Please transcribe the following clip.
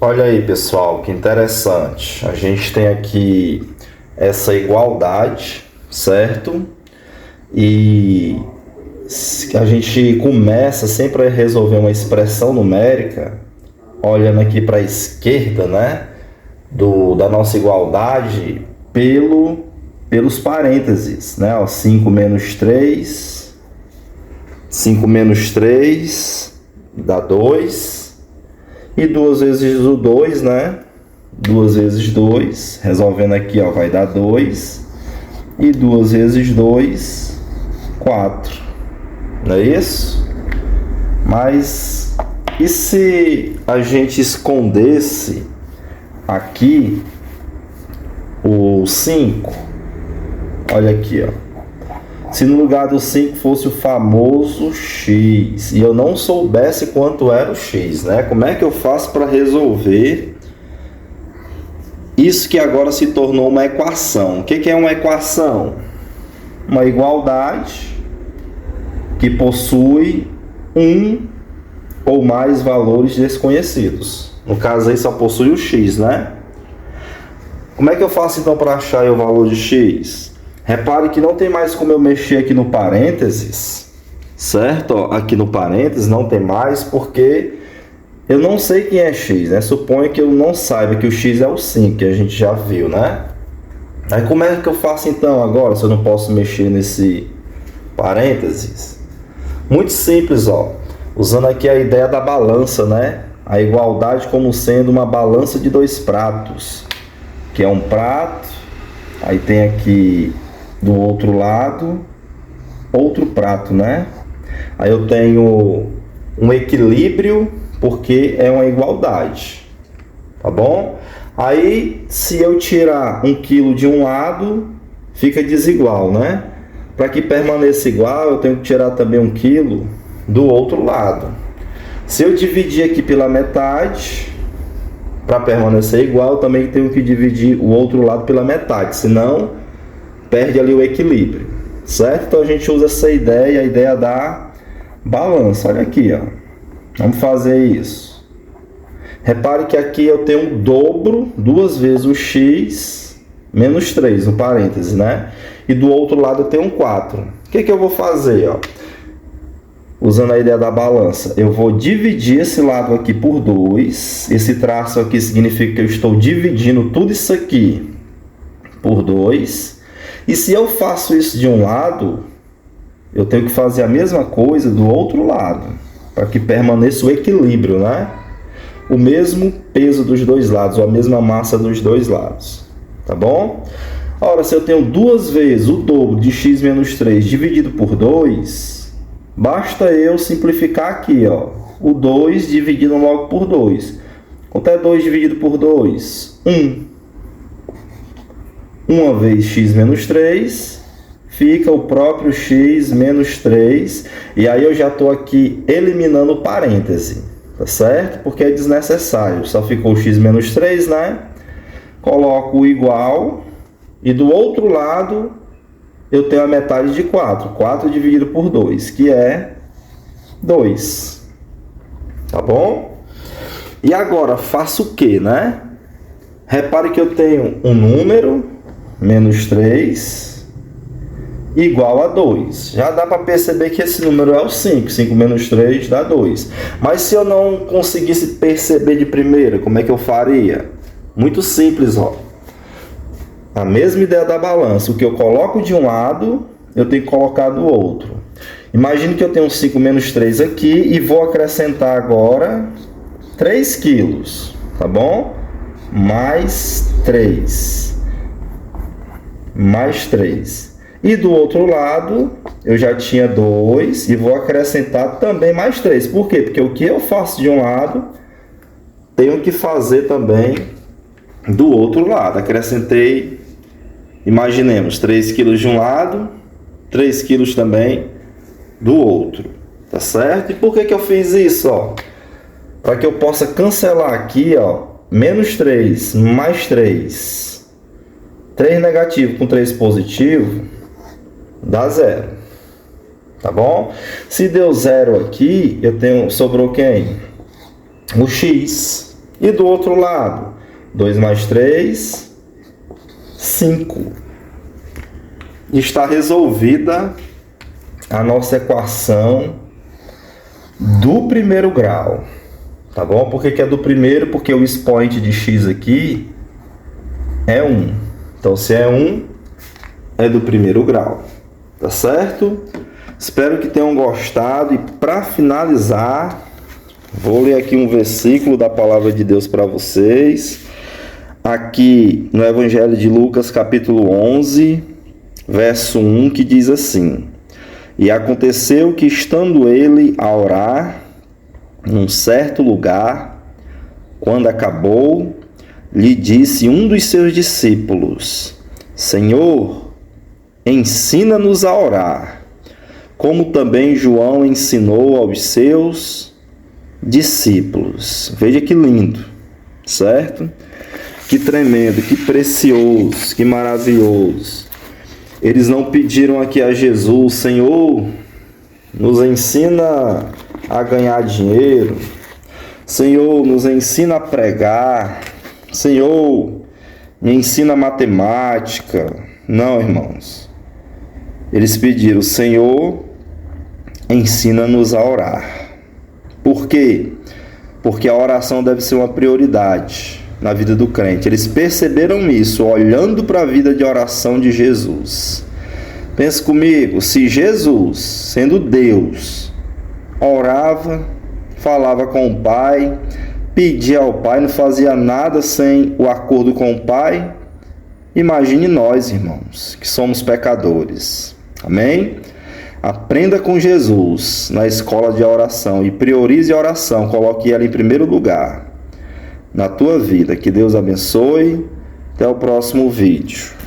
Olha aí, pessoal, que interessante. A gente tem aqui essa igualdade, certo? E a gente começa sempre a resolver uma expressão numérica olhando aqui para a esquerda, né? Da nossa igualdade pelos parênteses, né? Ó, 5 menos 3, 5 menos 3 dá 2. E 2 vezes o 2, né? 2 vezes 2, resolvendo aqui, ó, vai dar 2. E 2 vezes 2, 4. Não é isso? Mas e se a gente escondesse aqui o 5? Olha aqui, ó. Se no lugar do 5 fosse o famoso x e eu não soubesse quanto era o x, né? Como é que eu faço para resolver isso que agora se tornou uma equação? O que é uma equação? Uma igualdade que possui um ou mais valores desconhecidos. No caso aí só possui o x, né? Como é que eu faço então para achar o valor de x? Repare que não tem mais como eu mexer aqui no parênteses, certo? Ó, aqui no parênteses não tem mais porque eu não sei quem é x, né? Suponho que eu não saiba que o x é o 5, que a gente já viu, né? Aí como é que eu faço então agora, se eu não posso mexer nesse parênteses? Muito simples, ó. Usando aqui a ideia da balança, né? A igualdade como sendo uma balança de dois pratos, que é um prato, aí tem aqui do outro lado outro prato, né? Aí eu tenho um equilíbrio porque é uma igualdade, tá bom? Aí se eu tirar 1 quilo de um lado fica desigual, né? Para que permaneça igual eu tenho que tirar também 1 quilo do outro lado. Se eu dividir aqui pela metade para permanecer igual, eu também tenho que dividir o outro lado pela metade, senão perde ali o equilíbrio, certo? Então a gente usa essa ideia, a ideia da balança. Olha aqui, ó. Vamos fazer isso. Repare que aqui eu tenho o dobro, 2 vezes o x menos 3, no parêntese, né? E do outro lado eu tenho um 4. O que eu vou fazer, ó? Usando a ideia da balança, eu vou dividir esse lado aqui por 2. Esse traço aqui significa que eu estou dividindo tudo isso aqui por 2. E se eu faço isso de um lado, eu tenho que fazer a mesma coisa do outro lado, para que permaneça o equilíbrio, né? O mesmo peso dos dois lados, ou a mesma massa dos dois lados, tá bom? Ora, se eu tenho 2 vezes o dobro de x menos 3 dividido por 2, basta eu simplificar aqui, ó, o 2 dividido logo por 2. Quanto é 2 dividido por 2? 1. 1 vez x menos 3, fica o próprio x menos 3. E aí eu já estou aqui eliminando o parêntese, tá certo? Porque é desnecessário. Só ficou x menos 3, né? Coloco o igual. E do outro lado, eu tenho a metade de 4. 4 dividido por 2, que é 2. Tá bom? E agora, faço o quê, né? Repare que eu tenho um número, menos 3, igual a 2. Já dá para perceber que esse número é o 5. 5 menos 3 dá 2. Mas se eu não conseguisse perceber de primeira, como é que eu faria? Muito simples, ó. A mesma ideia da balança. O que eu coloco de um lado, eu tenho que colocar do outro. Imagine que eu tenho 5 menos 3 aqui e vou acrescentar agora 3 quilos, tá bom? Mais 3. Mais 3. E do outro lado, eu já tinha 2 e vou acrescentar também mais 3. Por quê? Porque o que eu faço de um lado, tenho que fazer também do outro lado. Acrescentei, imaginemos, 3 quilos de um lado, 3 quilos também do outro. Tá certo? E por que eu fiz isso, ó? Para que eu possa cancelar aqui, ó, menos 3 mais 3. 3 negativo com 3 positivo dá 0. Tá bom? Se deu 0 aqui, sobrou quem? O x. E do outro lado, 2 mais 3, 5. Está resolvida a nossa equação do primeiro grau. Tá bom? Por que é do primeiro? Porque o expoente de x aqui é 1. Então, se é 1, é do primeiro grau. Tá certo? Espero que tenham gostado. E para finalizar, vou ler aqui um versículo da palavra de Deus para vocês. Aqui no Evangelho de Lucas, capítulo 11, verso 1, que diz assim: E aconteceu que, estando ele a orar num certo lugar, quando acabou, lhe disse um dos seus discípulos: Senhor, ensina-nos a orar, como também João ensinou aos seus discípulos. Veja que lindo, certo? Que tremendo, que precioso, que maravilhoso. Eles não pediram aqui a Jesus: Senhor, nos ensina a ganhar dinheiro. Senhor, nos ensina a pregar. Senhor, me ensina matemática. Não, irmãos. Eles pediram: Senhor, ensina-nos a orar. Por quê? Porque a oração deve ser uma prioridade na vida do crente. Eles perceberam isso olhando para a vida de oração de Jesus. Pense comigo, se Jesus, sendo Deus, orava, falava com o Pai, pedia ao Pai, não fazia nada sem o acordo com o Pai, imagine nós, irmãos, que somos pecadores. Amém? Aprenda com Jesus na escola de oração e priorize a oração, coloque ela em primeiro lugar na tua vida. Que Deus abençoe. Até o próximo vídeo.